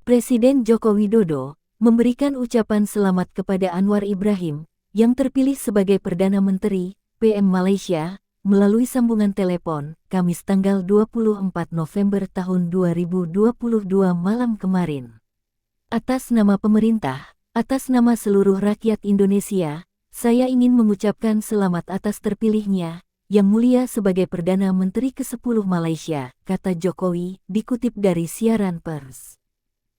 Presiden Joko Widodo memberikan ucapan selamat kepada Anwar Ibrahim yang terpilih sebagai Perdana Menteri PM Malaysia melalui sambungan telepon Kamis tanggal 24 November tahun 2022 malam kemarin. Atas nama pemerintah, atas nama seluruh rakyat Indonesia, saya ingin mengucapkan selamat atas terpilihnya Yang Mulia sebagai Perdana Menteri ke-10 Malaysia, kata Jokowi, dikutip dari siaran pers.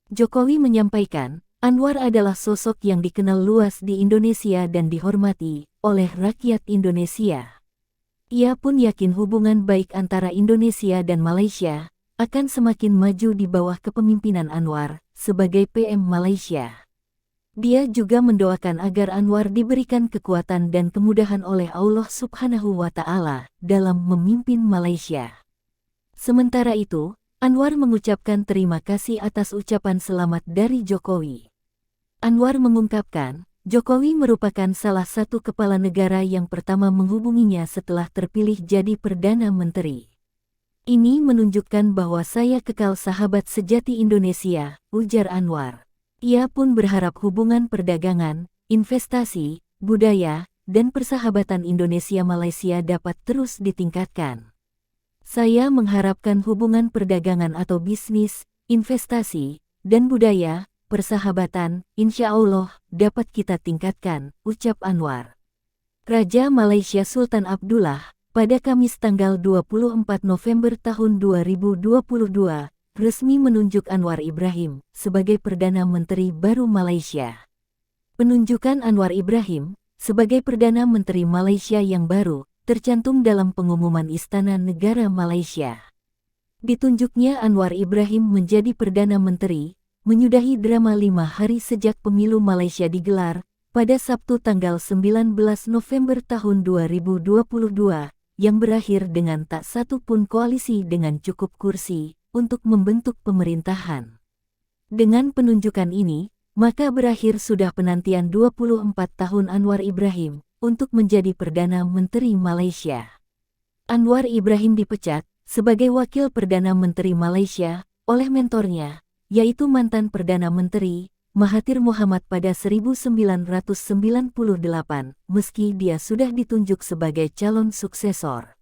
Jokowi menyampaikan, Anwar adalah sosok yang dikenal luas di Indonesia dan dihormati oleh rakyat Indonesia. Ia pun yakin hubungan baik antara Indonesia dan Malaysia akan semakin maju di bawah kepemimpinan Anwar sebagai PM Malaysia. Dia juga mendoakan agar Anwar diberikan kekuatan dan kemudahan oleh Allah Subhanahu wa Ta'ala dalam memimpin Malaysia. Sementara itu, Anwar mengucapkan terima kasih atas ucapan selamat dari Jokowi. Anwar mengungkapkan, Jokowi merupakan salah satu kepala negara yang pertama menghubunginya setelah terpilih jadi Perdana Menteri. Ini menunjukkan bahwa saya kekal sahabat sejati Indonesia, ujar Anwar. Ia pun berharap hubungan perdagangan, investasi, budaya, dan persahabatan Indonesia-Malaysia dapat terus ditingkatkan. Saya mengharapkan hubungan perdagangan atau bisnis, investasi, dan budaya, persahabatan, insya Allah, dapat kita tingkatkan, ucap Anwar. Raja Malaysia Sultan Abdullah, pada Kamis tanggal 24 November tahun 2022, resmi menunjuk Anwar Ibrahim sebagai Perdana Menteri baru Malaysia. Penunjukan Anwar Ibrahim sebagai Perdana Menteri Malaysia yang baru tercantum dalam pengumuman Istana Negara Malaysia. Ditunjuknya Anwar Ibrahim menjadi Perdana Menteri, menyudahi drama 5 hari sejak pemilu Malaysia digelar, pada Sabtu tanggal 19 November tahun 2022, yang berakhir dengan tak satu pun koalisi dengan cukup kursi untuk membentuk pemerintahan. Dengan penunjukan ini, maka berakhir sudah penantian 24 tahun Anwar Ibrahim untuk menjadi Perdana Menteri Malaysia. Anwar Ibrahim dipecat sebagai Wakil Perdana Menteri Malaysia oleh mentornya, yaitu mantan Perdana Menteri Mahathir Mohamad pada 1998, meski dia sudah ditunjuk sebagai calon suksesor.